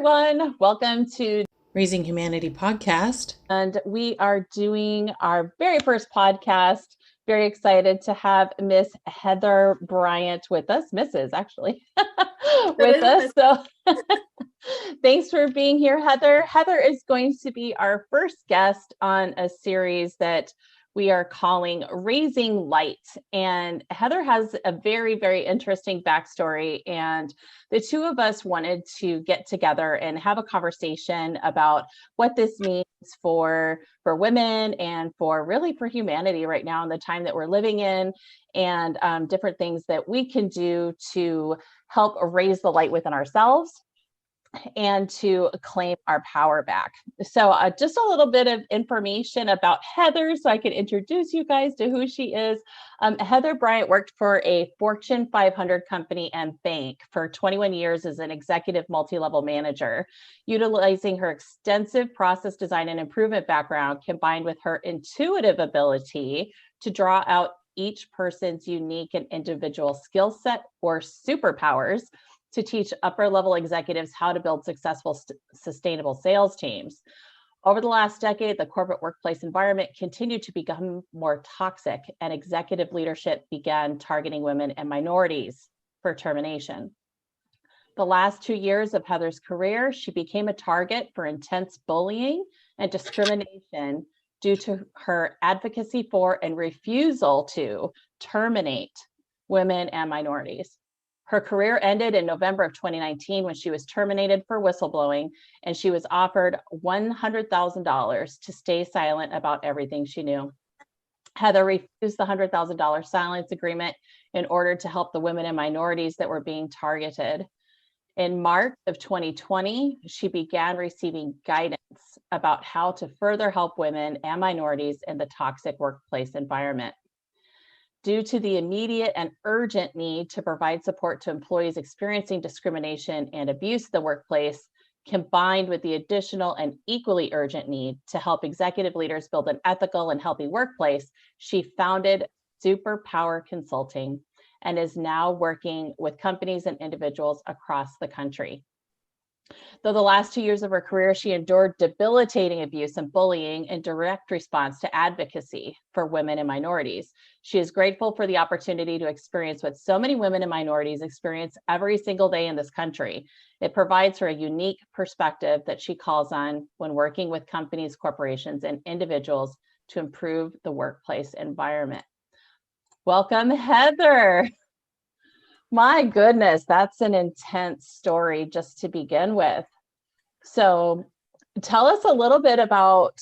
everyone. Welcome to Raising Humanity podcast. And we are doing our very first podcast. Very excited to have Miss Heather Bryant with us, Mrs. actually, with us. So thanks for being here, Heather. Heather is going to be our first guest on a series that we are calling Raising Light. And Heather has a very, very interesting backstory. And the two of us wanted to get together and have a conversation about what this means for women and for humanity right now in the time that we're living in, and different things that we can do to help raise the light within ourselves and to claim our power back. So just a little bit of information about Heather so I can introduce you guys to who she is. Heather Bryant worked for a Fortune 500 company and bank for 21 years as an executive multi-level manager, utilizing her extensive process design and improvement background combined with her intuitive ability to draw out each person's unique and individual skill set or superpowers to teach upper level executives how to build successful, sustainable sales teams. Over the last decade, the corporate workplace environment continued to become more toxic, and executive leadership began targeting women and minorities for termination. The last 2 years of Heather's career, she became a target for intense bullying and discrimination due to her advocacy for and refusal to terminate women and minorities. Her career ended in November of 2019 when she was terminated for whistleblowing, and she was offered $100,000 to stay silent about everything she knew. Heather refused the $100,000 silence agreement in order to help the women and minorities that were being targeted. In March of 2020, she began receiving guidance about how to further help women and minorities in the toxic workplace environment. Due to the immediate and urgent need to provide support to employees experiencing discrimination and abuse in the workplace, combined with the additional and equally urgent need to help executive leaders build an ethical and healthy workplace, she founded Superpower Consulting and is now working with companies and individuals across the country. Though the last 2 years of her career, she endured debilitating abuse and bullying in direct response to advocacy for women and minorities. She is grateful for the opportunity to experience what so many women and minorities experience every single day in this country. It provides her a unique perspective that she calls on when working with companies, corporations, and individuals to improve the workplace environment. Welcome, Heather. My goodness, that's an intense story just to begin with. So tell us a little bit about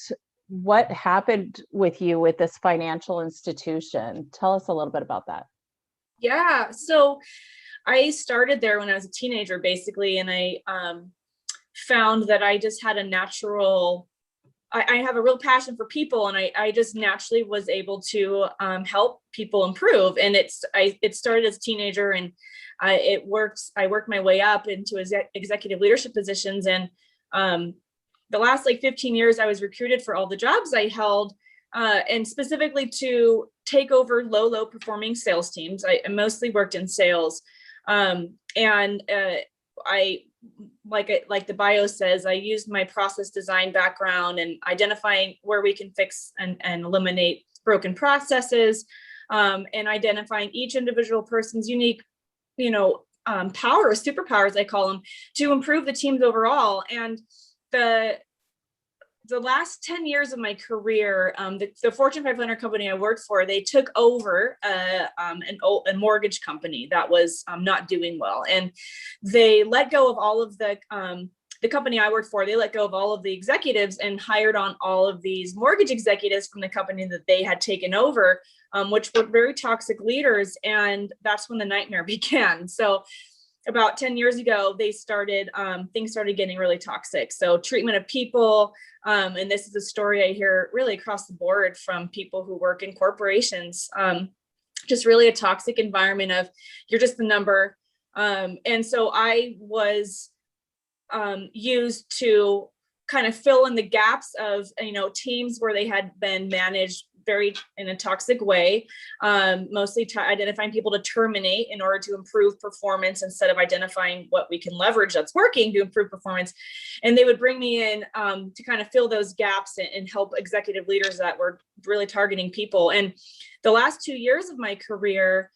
what happened with you with this financial institution. Tell us a little bit about that. Yeah, so I started there when I was a teenager, basically, and I found that I just had a natural, I have a real passion for people, and I just naturally was able to help people improve. And it started as a teenager, and I worked my way up into executive leadership positions. And the last 15 years, I was recruited for all the jobs I held, and specifically to take over low performing sales teams. I mostly worked in sales, and I like the bio says, I used my process design background and identifying where we can fix and eliminate broken processes, and identifying each individual person's unique, power, superpowers, I call them, to improve the teams overall. And the last 10 years of my career, the Fortune 500 company I worked for, they took over a mortgage company that was not doing well. And they let go of all of the company I worked for, they let go of all of the executives and hired on all of these mortgage executives from the company that they had taken over, which were very toxic leaders. And that's when the nightmare began. So about 10 years ago, things started getting really toxic. So treatment of people, and this is a story I hear really across the board from people who work in corporations, just really a toxic environment of you're just the number. And so I was used to kind of fill in the gaps of, teams where they had been managed very in a toxic way, mostly identifying people to terminate in order to improve performance instead of identifying what we can leverage that's working to improve performance. And they would bring me in to kind of fill those gaps and help executive leaders that were really targeting people. And the last 2 years of my career,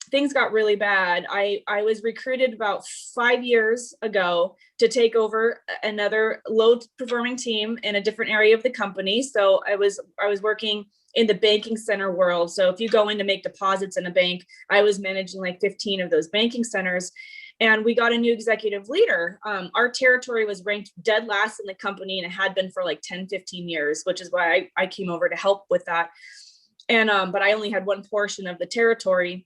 things got really bad. I was recruited about 5 years ago to take over another low performing team in a different area of the company. So I was working in the banking center world. So if you go in to make deposits in a bank, I was managing like 15 of those banking centers. And we got a new executive leader. Our territory was ranked dead last in the company, and it had been for like 10, 15 years, which is why I came over to help with that. And but I only had one portion of the territory.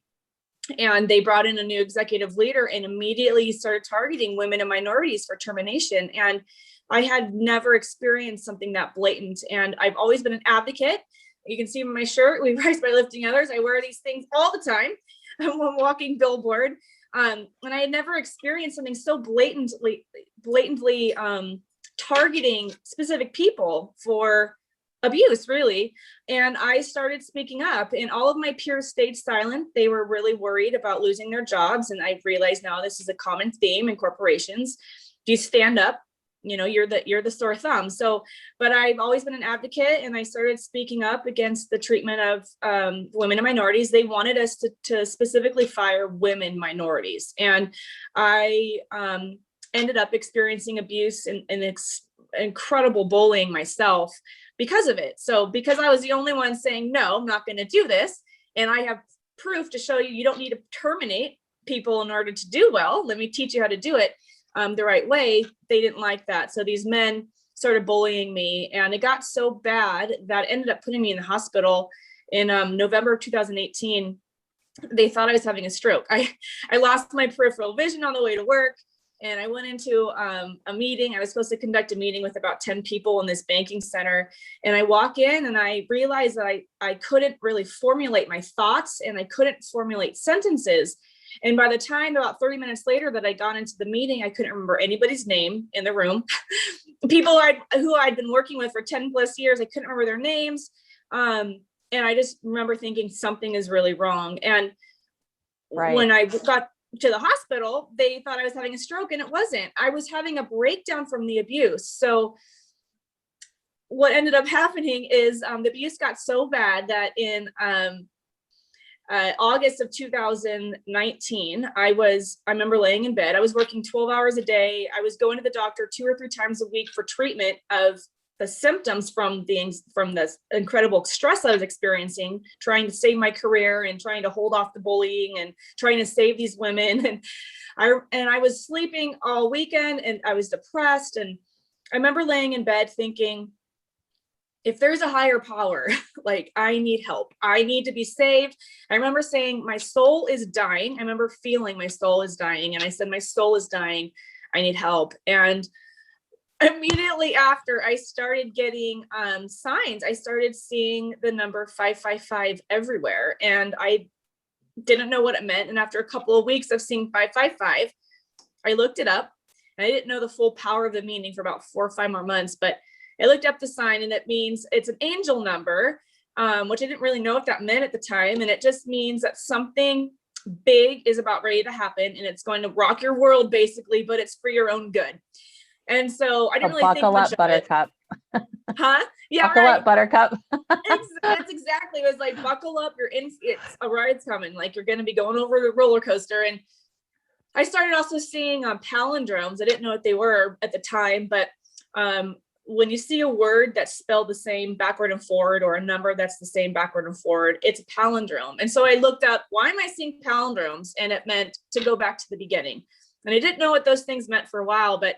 And they brought in a new executive leader and immediately started targeting women and minorities for termination. And I had never experienced something that blatant. And I've always been an advocate. You can see in my shirt, we rise by lifting others. I wear these things all the time. I'm a walking billboard. And I had never experienced something so blatantly targeting specific people for abuse, really. And I started speaking up, and all of my peers stayed silent. They were really worried about losing their jobs. And I realized now this is a common theme in corporations. If you stand up, you're the sore thumb. So, but I've always been an advocate, and I started speaking up against the treatment of women and minorities. They wanted us to specifically fire women minorities. And I ended up experiencing abuse and incredible bullying myself because of it. So because I was the only one saying, no, I'm not going to do this, and I have proof to show you don't need to terminate people in order to do well. Let me teach you how to do it the right way. They didn't like that. So these men started bullying me, and it got so bad that ended up putting me in the hospital in November of 2018. They thought I was having a stroke. I lost my peripheral vision on the way to work. And I went into a meeting. I was supposed to conduct a meeting with about 10 people in this banking center. And I walk in and I realized that I couldn't really formulate my thoughts, and I couldn't formulate sentences. And by the time about 30 minutes later that I got into the meeting, I couldn't remember anybody's name in the room. People who I'd been working with for 10 plus years, I couldn't remember their names. And I just remember thinking something is really wrong. And when I got to the hospital, they thought I was having a stroke, and it wasn't. I was having a breakdown from the abuse. So what ended up happening is the abuse got so bad that in August of 2019, I remember laying in bed. I was working 12 hours a day. I was going to the doctor 2 or 3 times a week for treatment of the symptoms from this incredible stress I was experiencing, trying to save my career and trying to hold off the bullying and trying to save these women. And I was sleeping all weekend, and I was depressed. And I remember laying in bed thinking, if there's a higher power, like, I need help. I need to be saved. I remember saying, my soul is dying. I remember feeling my soul is dying. And I said, my soul is dying. I need help. And immediately after, I started getting signs. I started seeing the number 555 everywhere, and I didn't know what it meant. And after a couple of weeks of seeing 555, I looked it up. And I didn't know the full power of the meaning for about 4 or 5 more months, but I looked up the sign, and it means it's an angel number, which I didn't really know what that meant at the time. And it just means that something big is about ready to happen, and it's going to rock your world, basically, but it's for your own good. And so I didn't really think much of it. Buttercup. Huh? Yeah, buckle up, Buttercup. That's exactly. It was like, buckle up, it's a ride's coming. Like, you're going to be going over the roller coaster. And I started also seeing palindromes. I didn't know what they were at the time, but when you see a word that's spelled the same backward and forward, or a number that's the same backward and forward, it's a palindrome. And so I looked up, why am I seeing palindromes? And it meant to go back to the beginning. And I didn't know what those things meant for a while, but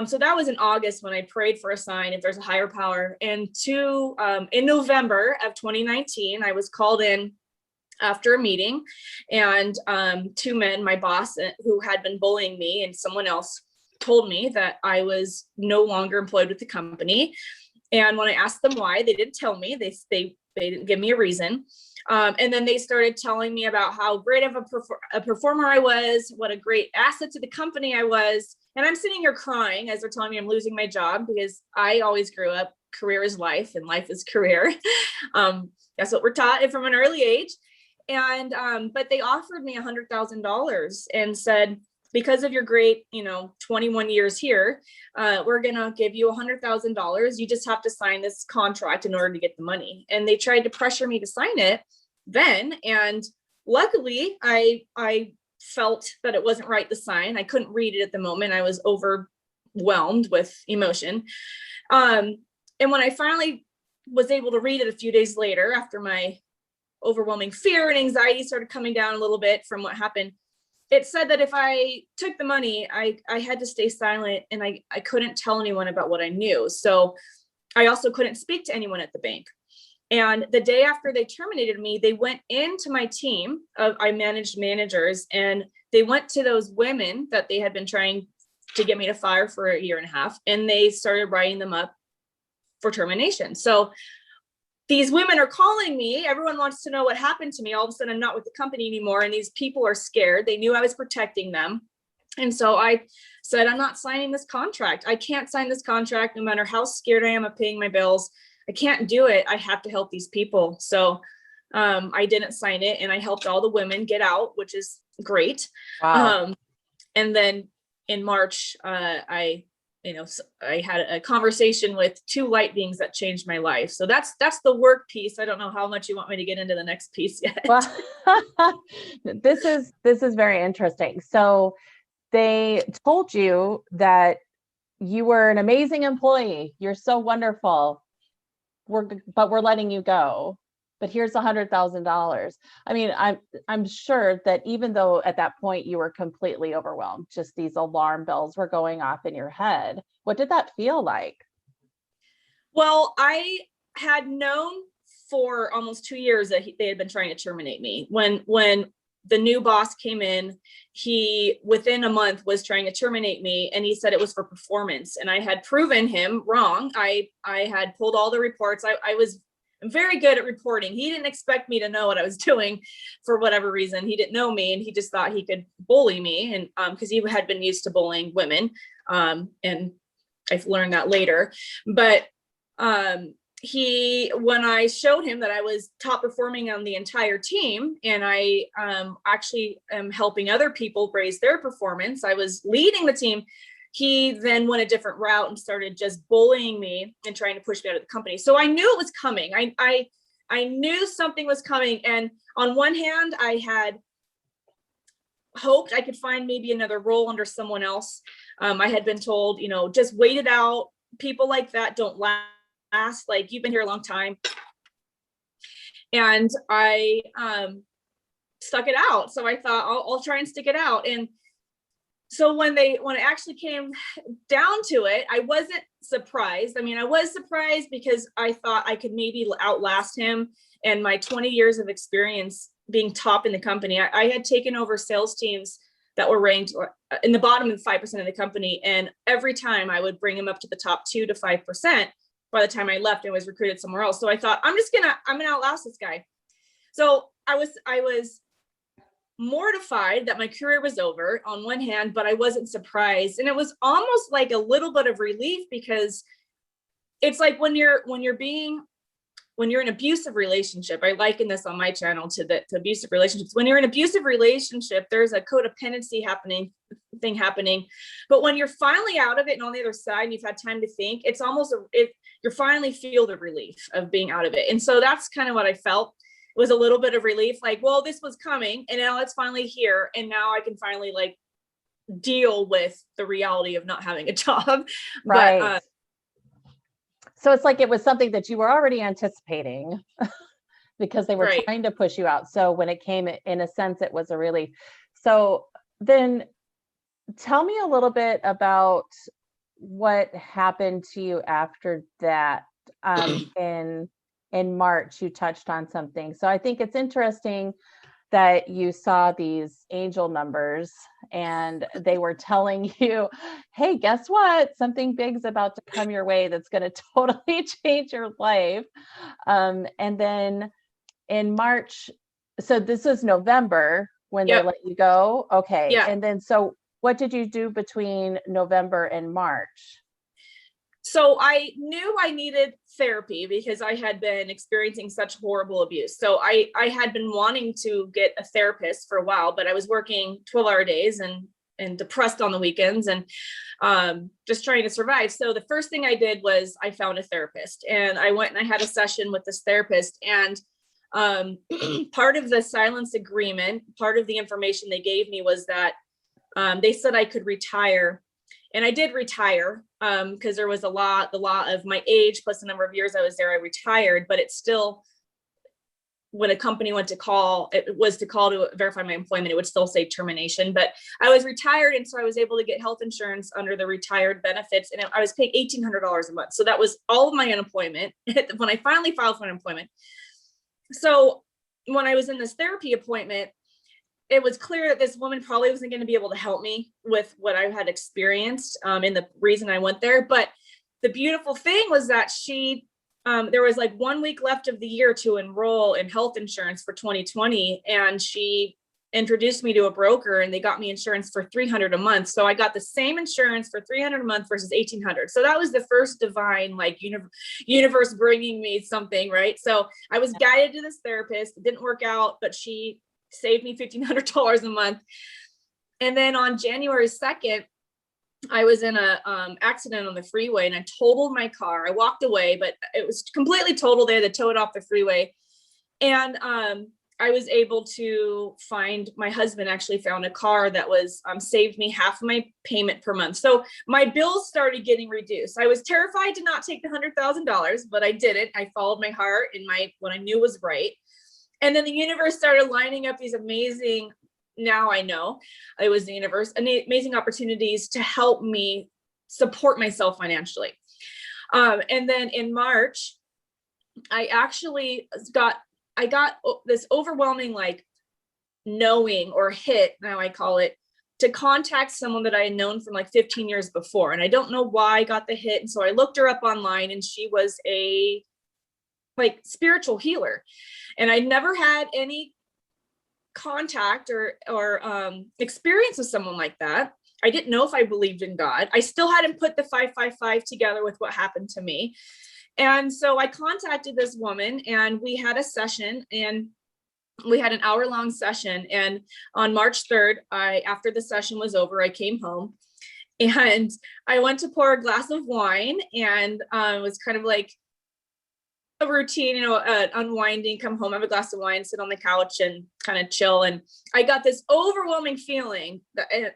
so that was in August when I prayed for a sign, if there's a higher power. And in November of 2019, I was called in after a meeting, and 2 men, my boss who had been bullying me, and someone else, told me that I was no longer employed with the company. And when I asked them why, they didn't tell me. They didn't give me a reason. And then they started telling me about how great of a performer I was, what a great asset to the company I was. And I'm sitting here crying as they're telling me I'm losing my job, because I always grew up career is life and life is career. That's what we're taught from an early age. And, but they offered me $100,000 and said, because of your great, 21 years here, we're going to give you $100,000. You just have to sign this contract in order to get the money. And they tried to pressure me to sign it then. And luckily I felt that it wasn't right to sign. I couldn't read it at the moment. I was overwhelmed with emotion. And when I finally was able to read it a few days later, after my overwhelming fear and anxiety started coming down a little bit from what happened, it said that if I took the money, I had to stay silent, and I couldn't tell anyone about what I knew. So I also couldn't speak to anyone at the bank. And the day after they terminated me, they went into my team I managed managers, and they went to those women that they had been trying to get me to fire for a year and a half, and they started writing them up for termination. So these women are calling me. Everyone wants to know what happened to me. All of a sudden, I'm not with the company anymore. And these people are scared. They knew I was protecting them. And so I said, I'm not signing this contract. I can't sign this contract no matter how scared I am of paying my bills. I can't do it. I have to help these people. So I didn't sign it, and I helped all the women get out, which is great. Wow. And then in March, I had a conversation with two light beings that changed my life. So that's the work piece. I don't know how much you want me to get into the next piece yet. Well, this is very interesting. So they told you that you were an amazing employee. You're so wonderful. But we're letting you go. But here's $100,000. I mean, I'm sure that even though at that point you were completely overwhelmed, just these alarm bells were going off in your head. What did that feel like? Well, I had known for almost 2 years that they had been trying to terminate me. When the new boss came in, he within a month was trying to terminate me, and he said it was for performance. And I had proven him wrong. I had pulled all the reports. I'm very good at reporting. He didn't expect me to know what I was doing for whatever reason. He didn't know me, and he just thought he could bully me. And because he had been used to bullying women. And I've learned that later. But when I showed him that I was top performing on the entire team, and I actually am helping other people raise their performance, I was leading the team. He then went a different route and started just bullying me and trying to push me out of the company. So I knew it was coming. I knew something was coming. And on one hand, I had hoped I could find maybe another role under someone else. I had been told, just wait it out. People like that don't last. Like, you've been here a long time. And I stuck it out. So I thought I'll try and stick it out. And so when it actually came down to it, I wasn't surprised. I mean, I was surprised because I thought I could maybe outlast him, and my 20 years of experience being top in the company. I had taken over sales teams that were ranked in the bottom of 5% of the company. And every time I would bring them up to the top 2 to 5%. By the time I left, I was recruited somewhere else. So I thought, I'm gonna outlast this guy. So I was mortified that my career was over on one hand, but I wasn't surprised. And it was almost like a little bit of relief, because it's like when you're in an abusive relationship, I liken this on my channel to abusive relationships. When you're in an abusive relationship, there's a codependency happening. But when you're finally out of it and on the other side, and you've had time to think, it's almost you finally feel the relief of being out of it. And so that's kind of what I felt. It was a little bit of relief, like, well, this was coming, and now it's finally here. And now I can finally deal with the reality of not having a job. Right. But, so it's like it was something that you were already anticipating because they were right. trying to push you out. So when it came, in a sense, it was a relief. So then tell me a little bit about what happened to you after that. In March, you touched on something. So I think it's interesting that you saw these angel numbers and they were telling you, hey, guess what? Something big's about to come your way that's going to totally change your life. And then in March, so this is November when they let you go. Okay. Yeah. And then, so what did you do between November and March? So I knew I needed therapy because I had been experiencing such horrible abuse. So I had been wanting to get a therapist for a while, but I was working 12-hour days and depressed on the weekends and just trying to survive. So the first thing I did was I found a therapist, and I went and I had a session with this therapist. And part of the silence agreement, part of the information they gave me was that they said I could retire. And I did retire because there was the law of my age plus the number of years I was there, I retired, but it's still, when a company went to call, it was to call to verify my employment, it would still say termination. But I was retired, and so I was able to get health insurance under the retired benefits, and I was paying $1,800 a month. So that was all of my unemployment when I finally filed for unemployment. So when I was in this therapy appointment, it was clear that this woman probably wasn't going to be able to help me with what I had experienced and the reason I went there. But the beautiful thing was that there was like 1 week left of the year to enroll in health insurance for 2020. And she introduced me to a broker, and they got me insurance for $300 a month. So I got the same insurance for $300 a month versus $1,800. So that was the first divine, like universe bringing me something, right? So I was guided to this therapist. It didn't work out, but she saved me $1,500 a month. And then on January 2nd, I was in a accident on the freeway, and I totaled my car. I walked away, but it was completely totaled. They had to tow it off the freeway. And I was able to find, my husband actually found a car that was saved me half of my payment per month. So my bills started getting reduced. I was terrified to not take the $100,000, but I didn't. I followed my heart and what I knew was right. And then the universe started lining up these amazing, now I know it was the universe, amazing opportunities to help me support myself financially. And then in March, I actually got this overwhelming, like, knowing or hit, now I call it, to contact someone that I had known from like 15 years before. And I don't know why I got the hit. And so I looked her up online, and she was a spiritual healer. And I never had any contact or experience with someone like that. I didn't know if I believed in God. I still hadn't put the 555 together with what happened to me. And so I contacted this woman, and we had a session, and we had an hour-long session. And on March 3rd, after the session was over, I came home, and I went to pour a glass of wine, and it was kind of like a routine, unwinding, come home, have a glass of wine, sit on the couch and kind of chill. And I got this overwhelming feeling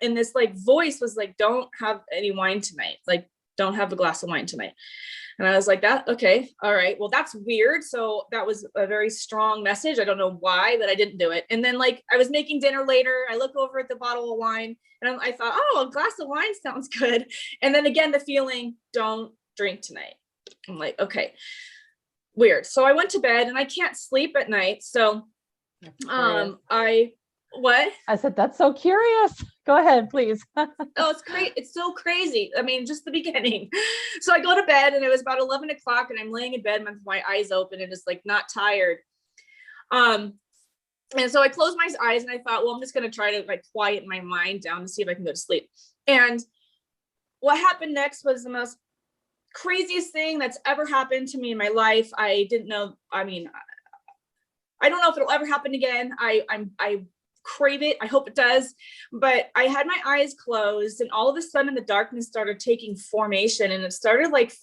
and this like voice was like, don't have any wine tonight. Like, don't have a glass of wine tonight. And I was like, that, okay, all right, well, that's weird. So that was a very strong message. I don't know why, but I didn't do it. And then like, I was making dinner later. I look over at the bottle of wine, and I thought, oh, a glass of wine sounds good. And then again, the feeling, don't drink tonight. I'm like, okay, weird. So I went to bed, and I can't sleep at night. So I said, that's so curious. Go ahead, please. Oh, it's great. It's so crazy. I mean, just the beginning. So I go to bed, and it was about 11 o'clock, and I'm laying in bed with my eyes open and just like not tired. And so I closed my eyes, and I thought, well, I'm just going to try to like quiet my mind down to see if I can go to sleep. And what happened next was the most craziest thing that's ever happened to me in my life. I didn't know. I mean, I don't know if it'll ever happen again. I crave it. I hope it does. But I had my eyes closed, and all of a sudden the darkness started taking formation, and it started like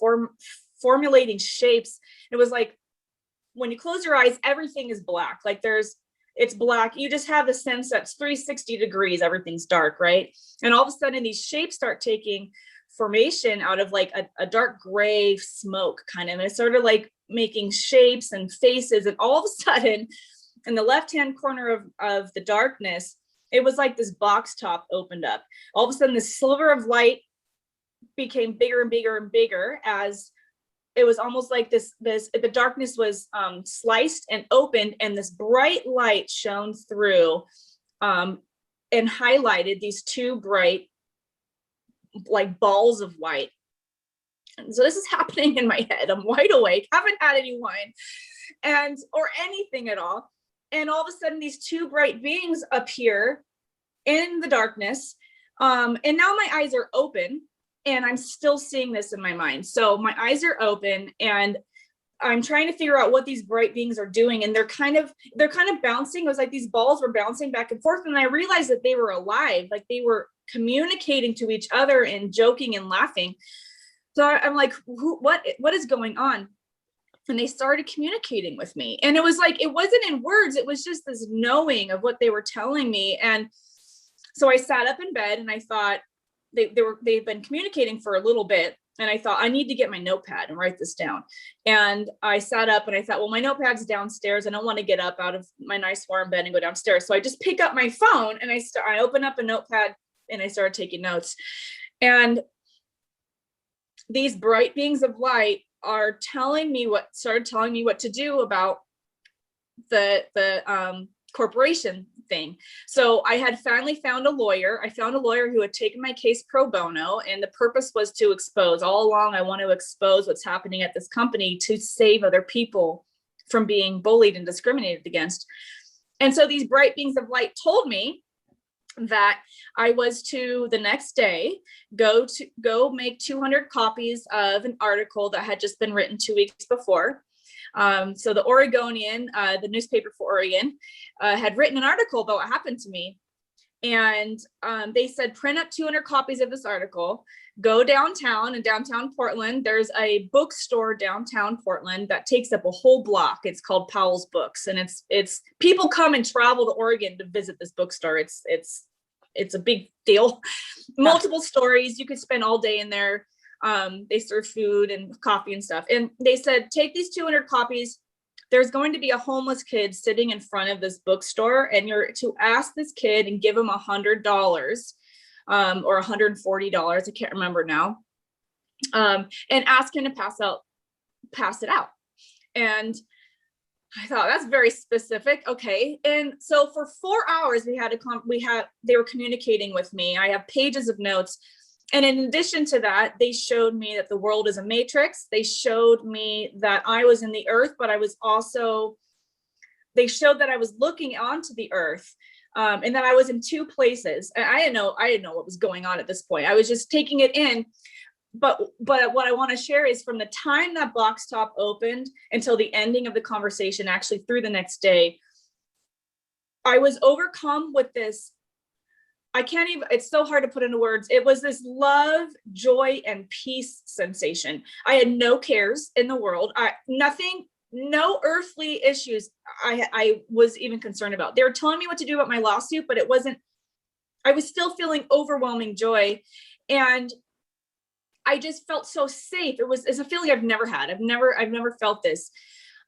formulating shapes. It was like when you close your eyes, everything is black. Like it's black. You just have the sense that it's 360 degrees. Everything's dark, right? And all of a sudden these shapes start taking formation out of like a dark gray smoke kind of. And it started like making shapes and faces. And all of a sudden, in the left-hand corner of the darkness, it was like this box top opened up. All of a sudden, this sliver of light became bigger and bigger and bigger, as it was almost like the darkness was sliced and opened, and this bright light shone through and highlighted these two bright like balls of white. And so this is happening in my head. I'm wide awake, haven't had any wine or anything at all. And all of a sudden these two bright beings appear in the darkness. And now my eyes are open. And I'm still seeing this in my mind. So my eyes are open and I'm trying to figure out what these bright beings are doing. And they're kind of bouncing. It was like these balls were bouncing back and forth. And I realized that they were alive, like they were communicating to each other and joking and laughing. So I'm like, what is going on? And they started communicating with me. And it was like, it wasn't in words. It was just this knowing of what they were telling me. And so I sat up in bed and I thought, they've been communicating for a little bit. And I thought, I need to get my notepad and write this down. And I sat up and I thought, well, my notepad's downstairs. I don't want to get up out of my nice warm bed and go downstairs. So I just pick up my phone and I open up a notepad and I started taking notes. And these bright beings of light are started telling me what to do about the corporation thing. So I had finally found a lawyer. I found a lawyer who had taken my case pro bono, and the purpose was to expose. All along, I want to expose what's happening at this company to save other people from being bullied and discriminated against. And so these bright beings of light told me that I was to the next day go make 200 copies of an article that had just been written 2 weeks before. So the Oregonian, the newspaper for Oregon, had written an article about what happened to me. And they said, print up 200 copies of this article, go downtown in downtown Portland. There's a bookstore downtown Portland that takes up a whole block. It's called Powell's Books. And it's people come and travel to Oregon to visit this bookstore. It's a big deal. Multiple stories. You could spend all day in there. They serve food and coffee and stuff. And they said, take these 200 copies. There's going to be a homeless kid sitting in front of this bookstore, and you're to ask this kid and give him $100 or $140. I can't remember now. And ask him to pass it out. And I thought, that's very specific. Okay. And so for 4 hours they were communicating with me. I have pages of notes. And in addition to that, they showed me that the world is a matrix. They showed me that I was in the earth, but they showed that I was looking onto the earth, and that I was in two places. And I didn't know what was going on at this point. I was just taking it in. But what I want to share is from the time that box top opened until the ending of the conversation, actually through the next day, I was overcome with this. It's so hard to put into words. It was this love, joy, and peace sensation. I had no cares in the world. No earthly issues I was even concerned about. They were telling me what to do about my lawsuit, but I was still feeling overwhelming joy. And I just felt so safe. It's a feeling I've never had. I've never felt this.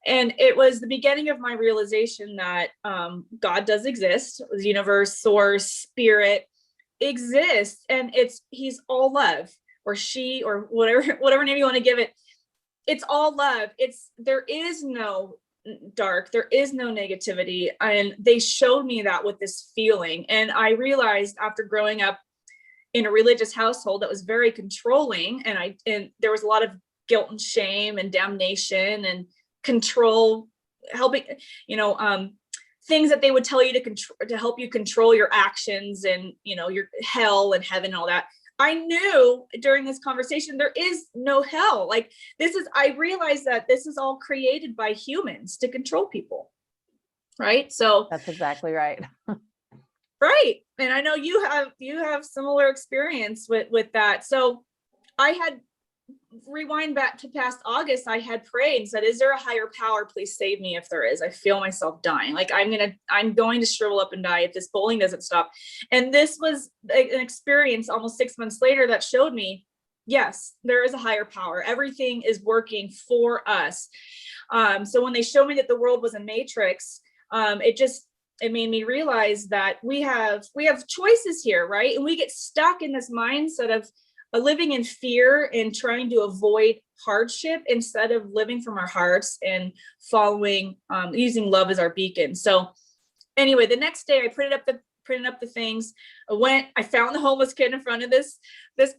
And it was the beginning of my realization that God does exist. The universe, source, spirit exists, and he's all love, or she, or whatever name you want to give it. It's all love. There is no dark, there is no negativity. And they showed me that with this feeling. And I realized after growing up in a religious household that was very controlling, and there was a lot of guilt and shame and damnation and control, helping, things that they would tell you to help you control your actions and, your hell and heaven and all that. I knew during this conversation, there is no hell. Like I realized that this is all created by humans to control people. Right. So that's exactly right. Right. And I know you have similar experience with that. So I had rewind back to past August, I had prayed and said, is there a higher power? Please save me if there is. I feel myself dying. Like I'm going to shrivel up and die if this bullying doesn't stop. And this was an experience almost 6 months later that showed me, yes, there is a higher power. Everything is working for us. So when they showed me that the world was a matrix, it made me realize that we have choices here, right? And we get stuck in this mindset of living in fear and trying to avoid hardship instead of living from our hearts and following, using love as our beacon. So anyway, the next day I printed up the things. I found the homeless kid in front of this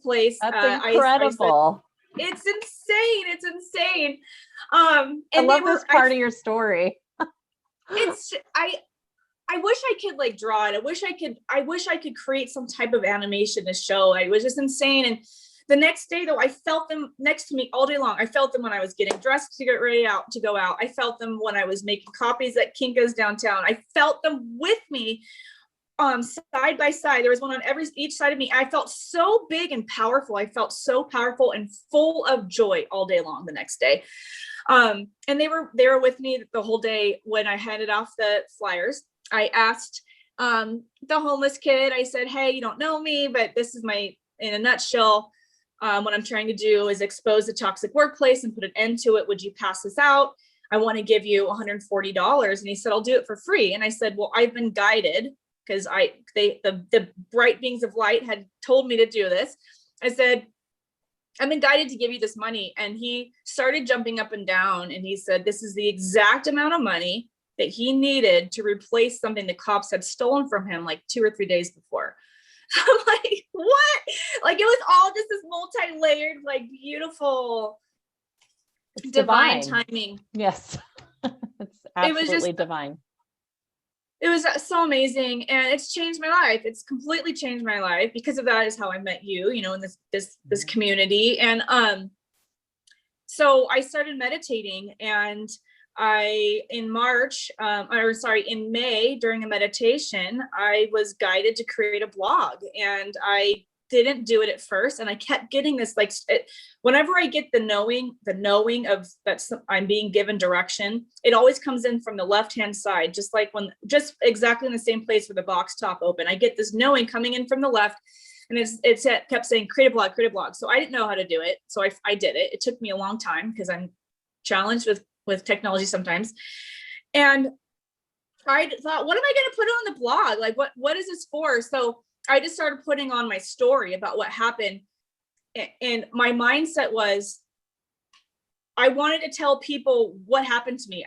place. That's incredible. It's insane. It's insane. And I love this part of your story. I wish I could draw it. I wish I could create some type of animation to show. It was just insane. And The next day though, I felt them next to me all day long. I felt them when I was getting dressed to get ready to go out. I felt them when I was making copies at Kinko's downtown. I felt them with me side by side. There was one on each side of me. I felt so big and powerful. I felt so powerful and full of joy all day long the next day. And they were with me the whole day when I handed off the flyers. I asked the homeless kid, I said, hey, you don't know me, but this is in a nutshell, what I'm trying to do is expose the toxic workplace and put an end to it. Would you pass this out? I want to give you $140. And he said, I'll do it for free. And I said, well, I've been guided because the bright beings of light had told me to do this. I said, I've been guided to give you this money. And he started jumping up and down. And he said, this is the exact amount of money that he needed to replace something the cops had stolen from him like 2 or 3 days before. I'm like, what? Like, it was all just this multi-layered, like, beautiful, divine timing. Yes. It's absolutely divine. It was so amazing. And it's changed my life. It's completely changed my life. Because of that is how I met you, in this community. And so I started meditating, and in May, during a meditation, I was guided to create a blog, and I didn't do it at first. And I kept getting this, like, whenever I get the knowing of that I'm being given direction, it always comes in from the left-hand side, just exactly in the same place where the box top open. I get this knowing coming in from the left, and it kept saying, create a blog. So I didn't know how to do it. So I did it. It took me a long time because I'm challenged with technology sometimes. And I thought, what am I going to put on the blog? Like, what is this for? So I just started putting on my story about what happened. And my mindset was, I wanted to tell people what happened to me.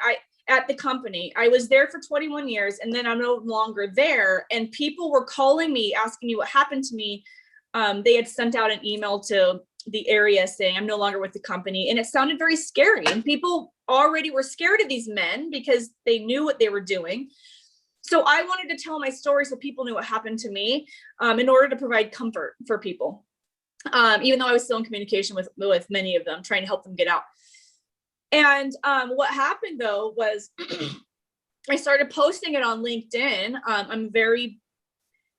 At the company, I was there for 21 years, and then I'm no longer there. And people were calling me, asking me what happened to me. They had sent out an email to the area saying, I'm no longer with the company. And it sounded very scary. And people already were scared of these men because they knew what they were doing. So I wanted to tell my story so people knew what happened to me, in order to provide comfort for people. Even though I was still in communication with many of them, trying to help them get out. And what happened though was I started posting it on LinkedIn.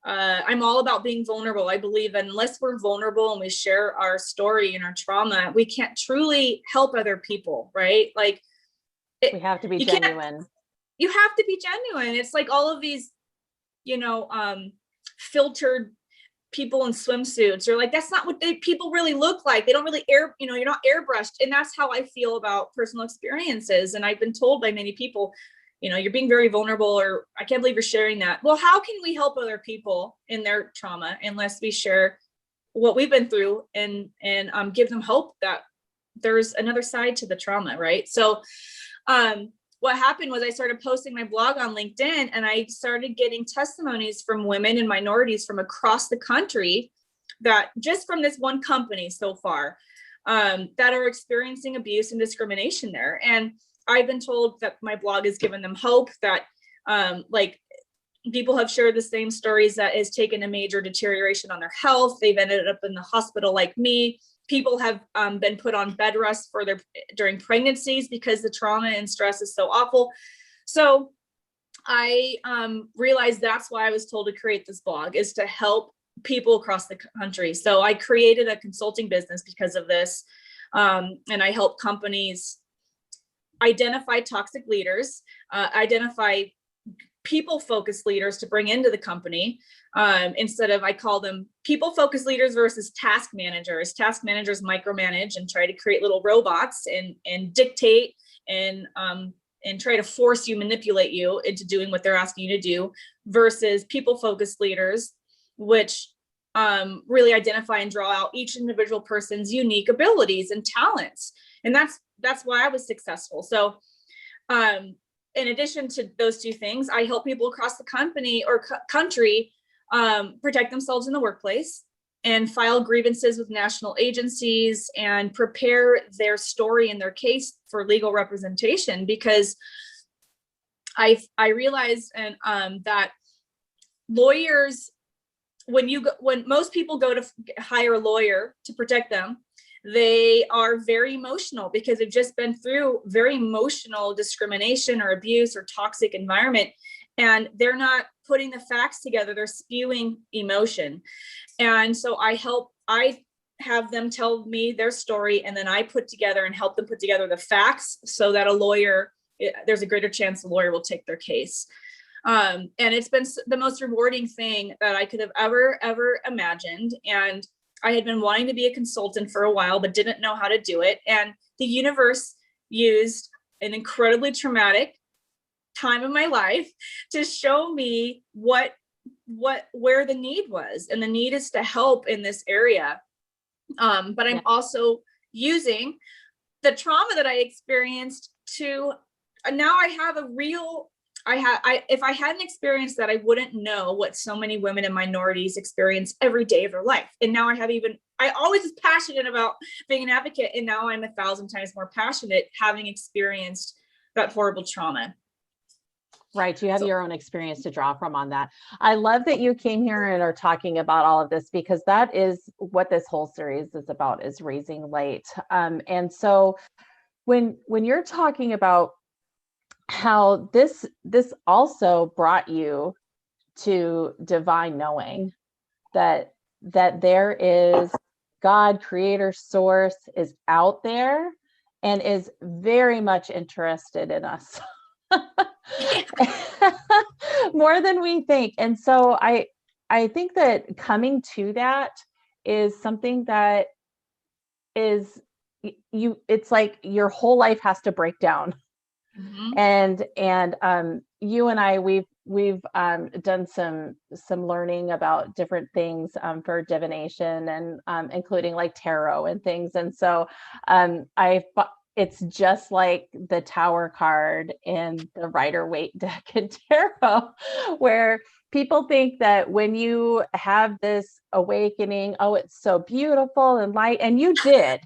I'm all about being vulnerable. I believe unless we're vulnerable and we share our story and our trauma, we can't truly help other people, right? Like, we have to be genuine. You have to be genuine. It's like all of these, filtered people in swimsuits, or like, that's not what people really look like. They don't really you're not airbrushed. And that's how I feel about personal experiences. And I've been told by many people, you're being very vulnerable, or I can't believe you're sharing that. Well, how can we help other people in their trauma unless we share what we've been through and give them hope that there's another side to the trauma, right? So what happened was I started posting my blog on LinkedIn, and I started getting testimonies from women and minorities from across the country, that just from this one company so far, that are experiencing abuse and discrimination there. And I've been told that my blog has given them hope, that people have shared the same stories, that has taken a major deterioration on their health. They've ended up in the hospital like me. People have been put on bed rest during pregnancies because the trauma and stress is so awful. So I realized that's why I was told to create this blog, is to help people across the country. So I created a consulting business because of this. And I help companies identify toxic leaders, identify people-focused leaders to bring into the company. I call them people-focused leaders versus task managers. Task managers micromanage and try to create little robots and dictate and try to force you, manipulate you into doing what they're asking you to do, versus people-focused leaders, which really identify and draw out each individual person's unique abilities and talents. And that's why I was successful. So in addition to those two things, I help people across the company or country protect themselves in the workplace and file grievances with national agencies and prepare their story and their case for legal representation. Because I realized that lawyers when most people go to hire a lawyer to protect them, they are very emotional because they've just been through very emotional discrimination or abuse or toxic environment, and they're not putting the facts together. They're spewing emotion. And so I have them tell me their story, and then I put together and help them put together the facts so that there's a greater chance the lawyer will take their case. And it's been the most rewarding thing that I could have ever imagined. And I had been wanting to be a consultant for a while, but didn't know how to do it. And the universe used an incredibly traumatic time in my life to show me where the need was. And the need is to help in this area. But I'm also using the trauma that I experienced to, now I have if I hadn't experienced that, I wouldn't know what so many women and minorities experience every day of their life. And now I always was passionate about being an advocate. And now I'm 1,000 times more passionate having experienced that horrible trauma. Right. You have your own experience to draw from on that. I love that you came here and are talking about all of this, because that is what this whole series is about, is raising light. And so when you're talking about how this also brought you to divine knowing that there is God, creator, source, is out there and is very much interested in us. More than we think. And so I think that coming to that is something that is it's like your whole life has to break down. Mm-hmm. And you and I, we've done some learning about different things for divination, and including like tarot and things. And so it's just like the Tower card in the Rider-Waite deck in tarot, where people think that when you have this awakening, oh, it's so beautiful and light, and you had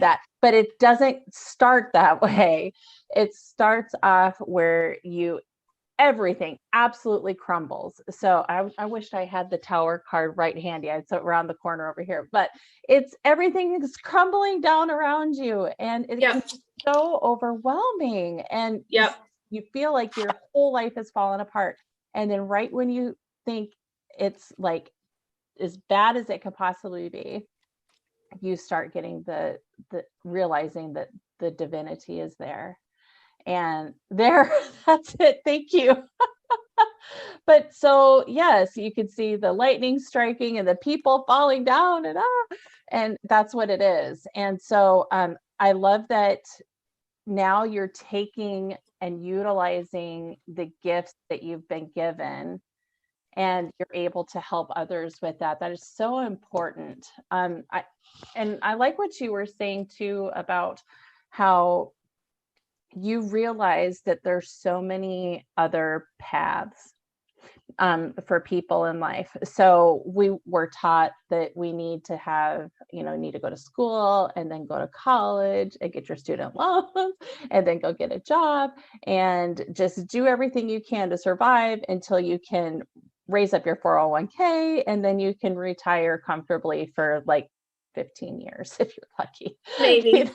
that, but it doesn't start that way. It starts off where everything absolutely crumbles. So I wish I had the Tower card right handy. I'd sit around the corner over here, but everything is crumbling down around you, and it's so overwhelming, and you feel like your whole life has fallen apart. And then right when you think it's like as bad as it could possibly be, you start getting the realizing that the divinity is there. And that's it. Thank you. But so, yes, you could see the lightning striking and the people falling down, and that's what it is. And so I love that now you're taking and utilizing the gifts that you've been given, and you're able to help others with that. That is so important. I like what you were saying too about how you realize that there's so many other paths for people in life. So we were taught that we need to go to school and then go to college and get your student loans and then go get a job and just do everything you can to survive until you can raise up your 401k, and then you can retire comfortably for like 15 years if you're lucky, maybe.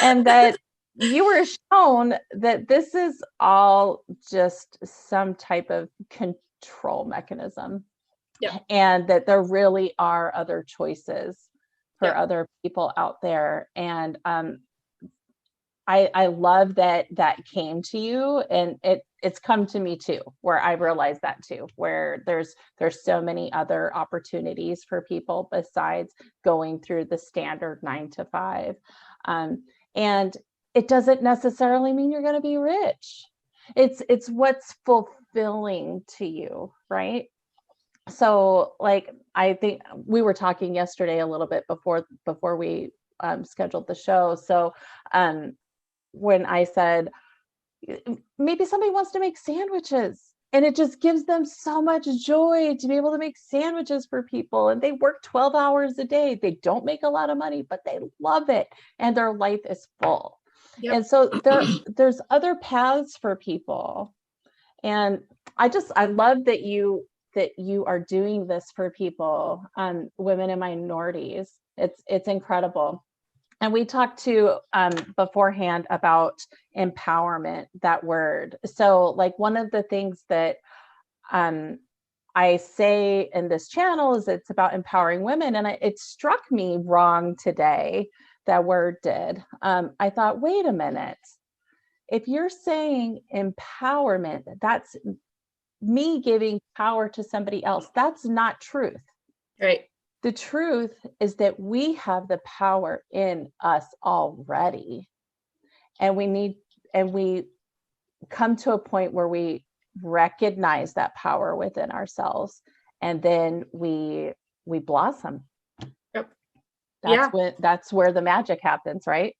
And that you were shown that this is all just some type of control mechanism, and that there really are other choices for other people out there. And I love that came to you, and it's come to me too, where I realized that too, where there's so many other opportunities for people besides going through the standard 9 to 5. And it doesn't necessarily mean you're going to be rich. It's what's fulfilling to you, right? So like, I think we were talking yesterday a little bit before we scheduled the show. So when I said, maybe somebody wants to make sandwiches, and it just gives them so much joy to be able to make sandwiches for people, and they work 12 hours a day. They don't make a lot of money, but they love it, and their life is full. And so there's other paths for people. And I love that you are doing this for people, women and minorities. It's incredible. And we talked to beforehand about empowerment, that word. So like one of the things that I say in this channel is it's about empowering women. And it struck me wrong today, that word did. I thought, wait a minute. If you're saying empowerment, that's me giving power to somebody else. That's not truth. Right. The truth is that we have the power in us already. And we come to a point where we recognize that power within ourselves, and then we blossom. Yep. That's where the magic happens, right?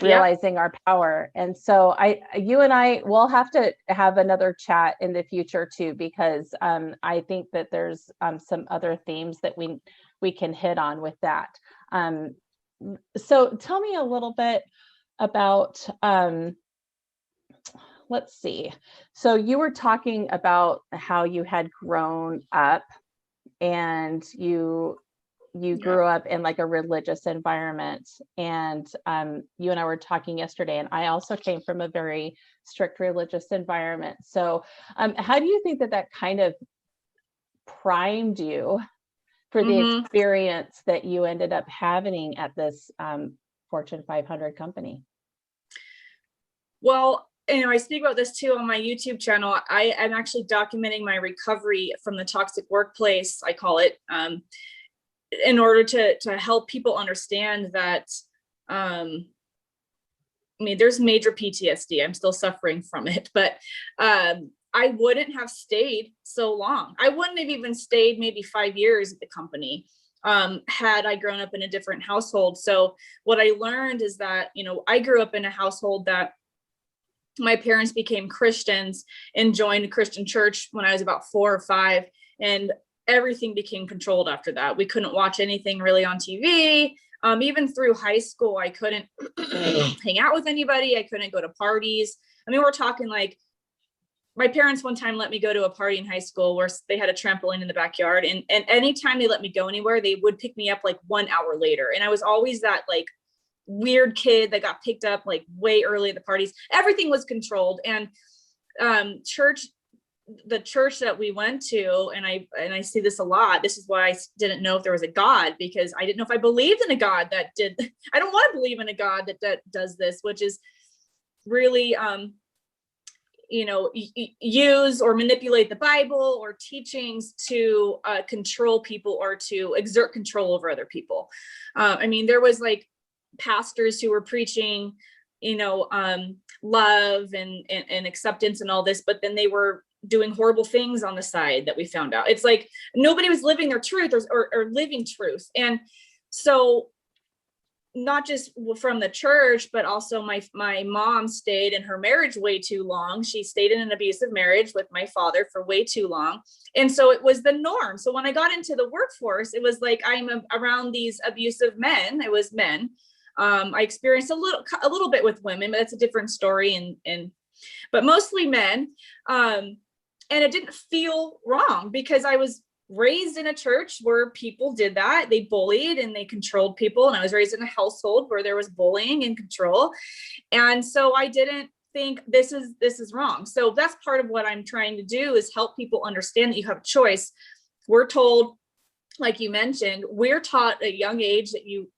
Realizing our power. And so you and I will have to have another chat in the future too, because I think that there's some other themes that we can hit on with that. So tell me a little bit about let's see. So you were talking about how you had grown up, and you grew up in like a religious environment, and you and I were talking yesterday, and I also came from a very strict religious environment. So how do you think that kind of primed you for the experience that you ended up having at this Fortune 500 company? Well, I speak about this too on my YouTube channel. I am actually documenting my recovery from the toxic workplace, I call it, in order to help people understand that, there's major PTSD. I'm still suffering from it, but I wouldn't have stayed so long. I wouldn't have even stayed maybe 5 years at the company had I grown up in a different household. So what I learned is that, I grew up in a household that my parents became Christians and joined a Christian church when I was about 4 or 5. And everything became controlled after that. We couldn't watch anything really on TV. Even through high school, I couldn't hang out with anybody. I couldn't go to parties. We're talking like my parents one time let me go to a party in high school where they had a trampoline in the backyard. And anytime they let me go anywhere, they would pick me up like 1 hour later. And I was always that like weird kid that got picked up like way early at the parties. Everything was controlled. And the church that we went to, and I see this a lot. This is why I didn't know if there was a God, because I didn't know if I believed in a God that did. I don't want to believe in a God that does this, which is really, use or manipulate the Bible or teachings to control people or to exert control over other people. There was like pastors who were preaching, love and acceptance and all this, but then they were doing horrible things on the side that we found out. It's like nobody was living their truth or living truth. And so not just from the church, but also my mom stayed in her marriage way too long. She stayed in an abusive marriage with my father for way too long. And so it was the norm. So when I got into the workforce, it was like I'm around these abusive men. It was men. I experienced a little bit with women, but that's a different story. But mostly men. And it didn't feel wrong because I was raised in a church where people did that. They bullied and they controlled people. And I was raised in a household where there was bullying and control. And so I didn't think this is wrong. So that's part of what I'm trying to do is help people understand that you have a choice. We're told, like you mentioned, we're taught at a young age that you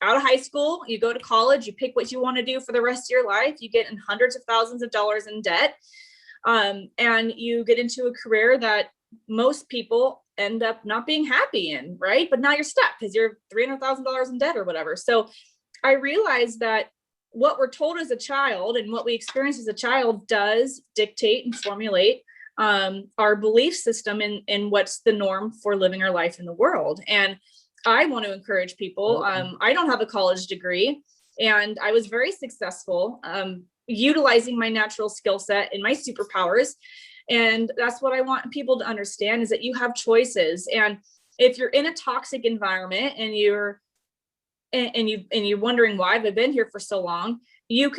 out of high school, you go to college, you pick what you want to do for the rest of your life. You get in hundreds of thousands of dollars in debt. And you get into a career that most people end up not being happy in, right? But now you're stuck because you're $300,000 in debt or whatever. So I realized that what we're told as a child and what we experience as a child does dictate and formulate our belief system in what's the norm for living our life in the world. And I want to encourage people. I don't have a college degree, and I was very successful utilizing my natural skill set and my superpowers. And that's what I want people to understand is that you have choices. And if you're in a toxic environment and you're wondering why I've been here for so long, you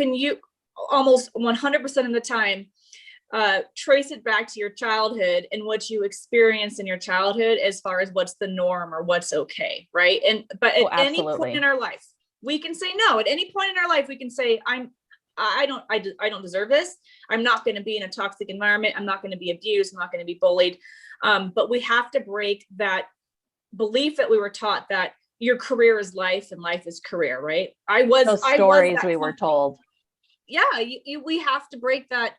almost 100% of the time, trace it back to your childhood and what you experienced in your childhood as far as what's the norm or what's okay, right? But at any point in our life, we can say no. At any point in our life, we can say, I don't deserve this. I'm not going to be in a toxic environment. I'm not going to be abused. I'm not going to be bullied. But we have to break that belief that we were taught that your career is life and life is career, right? Those stories we were told. Yeah, we have to break that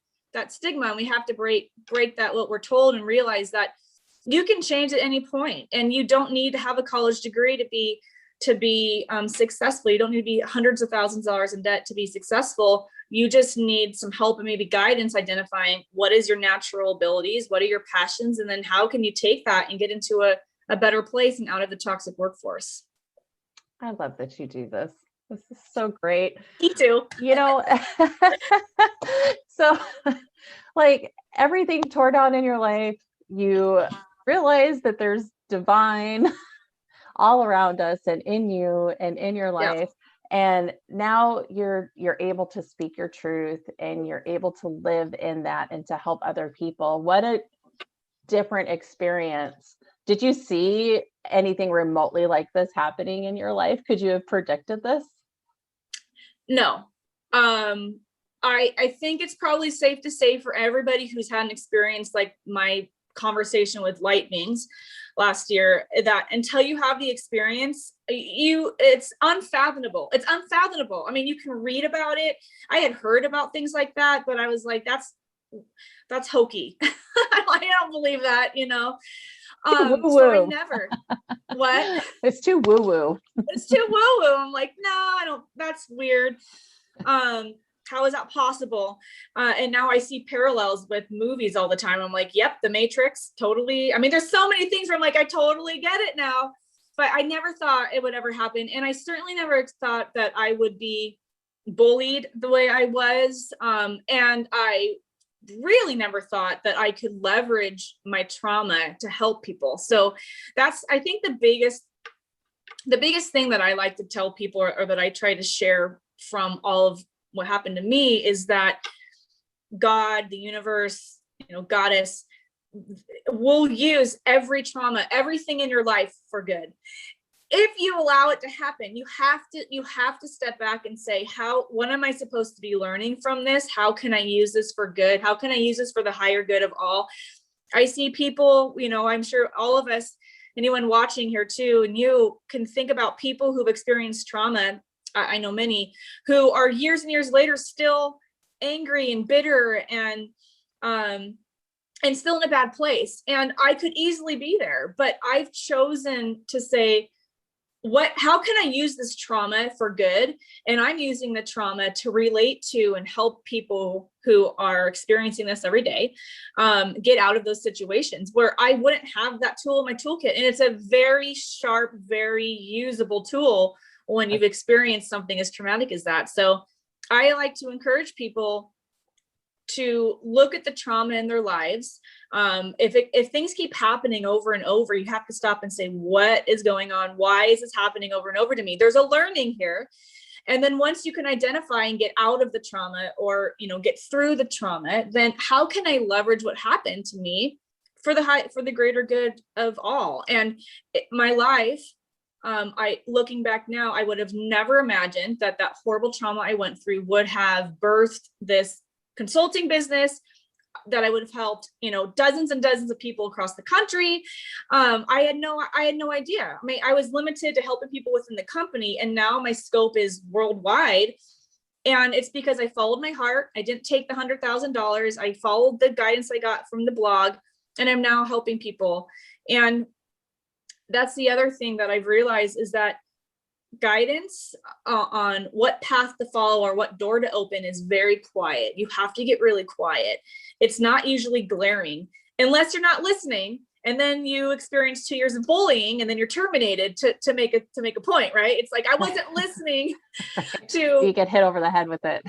stigma, and we have to break that what we're told, and realize that you can change at any point, and you don't need to have a college degree to be successful. You don't need to be hundreds of thousands of dollars in debt to be successful. You just need some help and maybe guidance identifying what is your natural abilities, what are your passions, and then how can you take that and get into a better place and out of the toxic workforce. I love that you do this. This is so great. Me too. So like everything tore down in your life, you realize that there's divine all around us and in you and in your life. And now you're able to speak your truth, and you're able to live in that and to help other people. What a different experience. Did you see anything remotely like this happening in your life? Could you have predicted this? No. I think it's probably safe to say for everybody who's had an experience like my conversation with light beings last year, that until you have the experience, it's unfathomable. It's unfathomable. I mean, you can read about it. I had heard about things like that, but I was like, that's hokey. I don't believe that, so I never. What? It's too woo-woo. It's too woo-woo. I'm like, no, I don't. That's weird. How is that possible? And now I see parallels with movies all the time. I'm like, yep, The Matrix, totally. I mean, there's so many things where I'm like, I totally get it now. But I never thought it would ever happen. And I certainly never thought that I would be bullied the way I was. And I really never thought that I could leverage my trauma to help people. So that's, I think, the biggest thing that I like to tell people, or that I try to share from all of what happened to me, is that God, the universe, goddess, will use every trauma, everything in your life for good. If you allow it to happen, you have to step back and say, what am I supposed to be learning from this? How can I use this for good? How can I use this for the higher good of all? I see people, I'm sure all of us, anyone watching here too, and you can think about people who've experienced trauma. I know many who are years and years later still angry and bitter and still in a bad place. And I could easily be there, but I've chosen to say, how can I use this trauma for good? And I'm using the trauma to relate to and help people who are experiencing this every day, get out of those situations where I wouldn't have that tool in my toolkit. And it's a very sharp, very usable tool when you've experienced something as traumatic as that. So I like to encourage people to look at the trauma in their lives. If things keep happening over and over, you have to stop and say, what is going on? Why is this happening over and over to me? There's a learning here. And then once you can identify and get out of the trauma, or, get through the trauma, then how can I leverage what happened to me for the greater good of all? And my life, looking back now, I would have never imagined that horrible trauma I went through would have birthed this consulting business that I would have helped, dozens and dozens of people across the country. I had no idea. I mean, I was limited to helping people within the company, and now my scope is worldwide. And it's because I followed my heart. I didn't take the $100,000. I followed the guidance I got from the blog, and I'm now helping people. And that's the other thing that I've realized, is that guidance on what path to follow or what door to open is very quiet. You have to get really quiet. It's not usually glaring unless you're not listening, and then you experience 2 years of bullying, and then you're terminated to make a point, right? It's like, I wasn't listening to. You get hit over the head with it.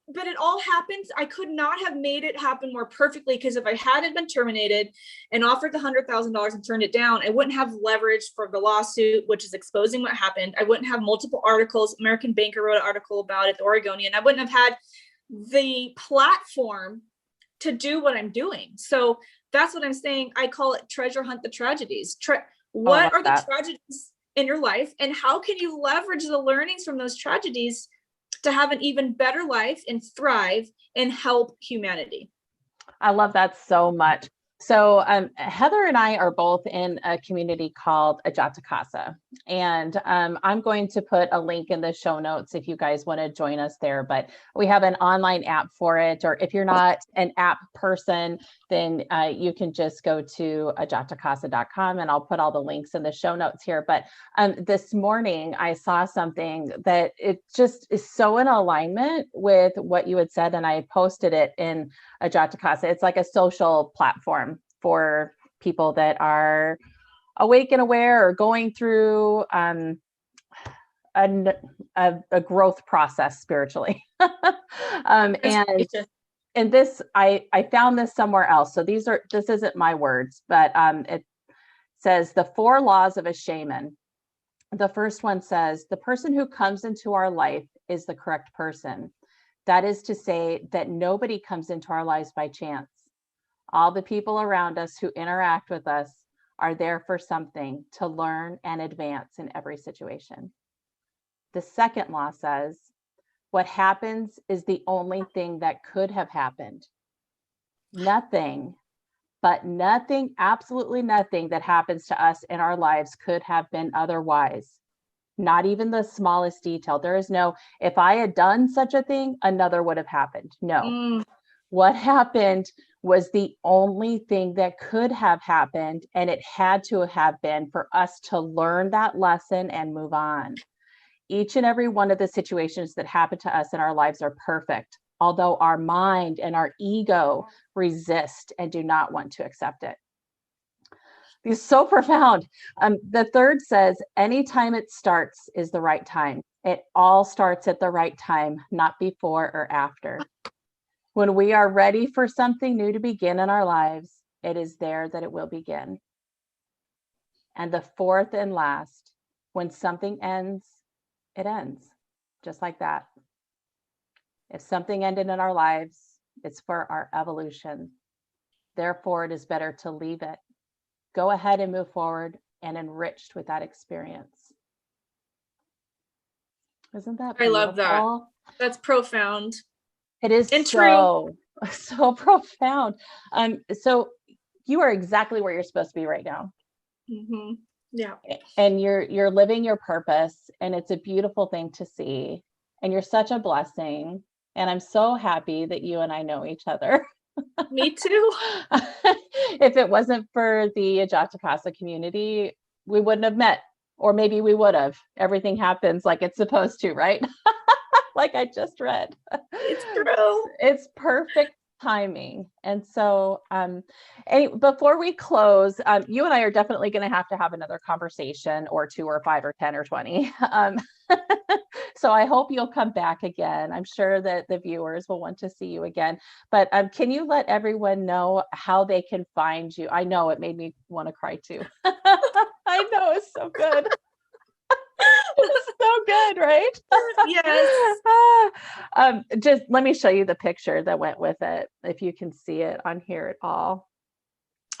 But it all happens. I could not have made it happen more perfectly, because if I hadn't been terminated and offered the $100,000 and turned it down, I wouldn't have leverage for the lawsuit, which is exposing what happened. I wouldn't have multiple articles. American Banker wrote an article about it, the Oregonian. I wouldn't have had the platform to do what I'm doing. So that's what I'm saying. I call it treasure hunt the tragedies. What are the tragedies in your life, and how can you leverage the learnings from those tragedies to have an even better life and thrive and help humanity? I love that so much. So Heather and I are both in a community called Ajata Casa, and I'm going to put a link in the show notes if you guys want to join us there. But we have an online app for it, or if you're not an app person, then you can just go to ajatakasa.com, and I'll put all the links in the show notes here. But this morning I saw something that it just is so in alignment with what you had said, and I posted it in Ajata Casa. It's like a social platform for people that are awake and aware or going through a growth process spiritually. And this, I found this somewhere else. So this isn't my words, but it says the 4 laws of a shaman. The first one says, the person who comes into our life is the correct person. That is to say that nobody comes into our lives by chance. All the people around us who interact with us are there for something, to learn and advance in every situation. The second law says, what happens is the only thing that could have happened. Nothing, but nothing, absolutely nothing that happens to us in our lives could have been otherwise. Not even the smallest detail. There is no, if I had done such a thing, another would have happened. No. What happened was the only thing that could have happened, and it had to have been for us to learn that lesson and move on. Each and every one of the situations that happen to us in our lives are perfect, although our mind and our ego resist and do not want to accept it. It's so profound. The third says, anytime it starts is the right time. It all starts at the right time, not before or after. When we are ready for something new to begin in our lives, it is there that it will begin. And the fourth and last, when something ends, it ends, just like that. If something ended in our lives, it's for our evolution. Therefore, it is better to leave it. Go ahead and move forward and enriched with that experience. Isn't that beautiful? I love that. That's profound. It is so profound. So you are exactly where you're supposed to be right now. Mm-hmm. Yeah. And you're living your purpose, and it's a beautiful thing to see. And you're such a blessing. And I'm so happy that you and I know each other. Me too. If it wasn't for the Ajata Casa community, we wouldn't have met, or maybe we would have. Everything happens like it's supposed to, right? Like I just read. It's true. It's perfect timing. And so before we close, you and I are definitely going to have another conversation, or 2 or 5 or 10 or 20. So I hope you'll come back again. I'm sure that the viewers will want to see you again. But can you let everyone know how they can find you? I know it made me want to cry too. I know, it's so good. It's so good, right? Yes. Just let me show you the picture that went with it, if you can see it on here at all.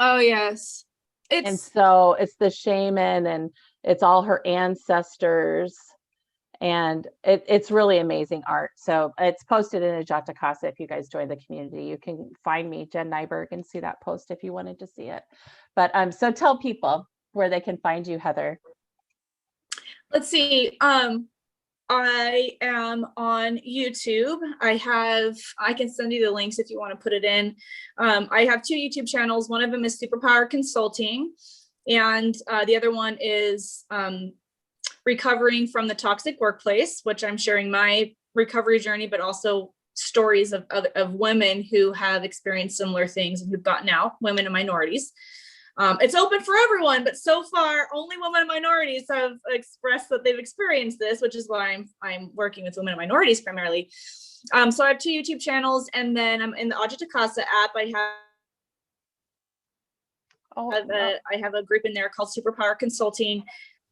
Oh, yes. And so it's the shaman, and it's all her ancestors, and it's really amazing art. So it's posted in Ajata Casa. If you guys join the community, you can find me, Jen Nyberg, and see that post if you wanted to see it. But so tell people where they can find you, Heather. Let's see. I am on YouTube. I can send you the links if you want to put it in. I have 2 YouTube channels. One of them is Superpower Consulting, and the other one is Recovering from the Toxic Workplace, which I'm sharing my recovery journey, but also stories of women who have experienced similar things and who've gotten out, women and minorities. It's open for everyone, but so far only women and minorities have expressed that they've experienced this, which is why I'm working with women and minorities primarily. So I have 2 YouTube channels, and then I'm in the Ajata Casa app. I have a group in there called Superpower Consulting.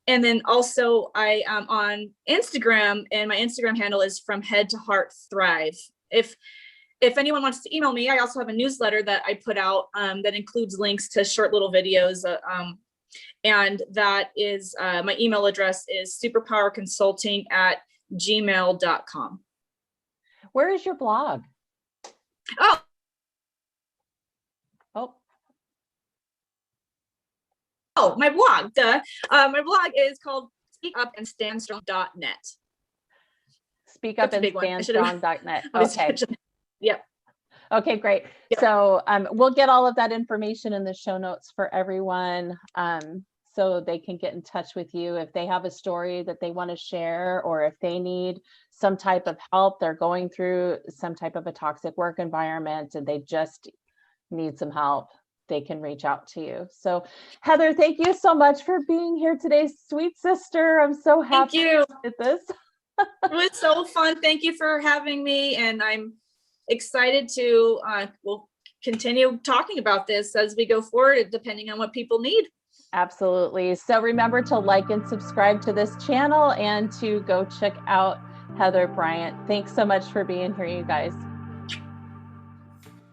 And then also I am on Instagram, and my Instagram handle is From Head to Heart Thrive. if anyone wants to email me, I also have a newsletter that I put out that includes links to short little videos. And that is, my email address is superpowerconsulting@gmail.com. Where is your blog? Oh, my blog. My blog is called speakupandstandstrong.net. Speakupandstandstrong.net. Okay. Yep. Okay, great. Yep. So we'll get all of that information in the show notes for everyone, so they can get in touch with you if they have a story that they want to share, or if they need some type of help, they're going through some type of a toxic work environment and they just need some help, they can reach out to you. So Heather, thank you so much for being here today, sweet sister. I'm so happy you with this. It was so fun. Thank you for having me. And I'm excited to we'll continue talking about this as we go forward, depending on what people need. Absolutely. So remember to like and subscribe to this channel and to go check out Heather Bryant. Thanks so much for being here, you guys.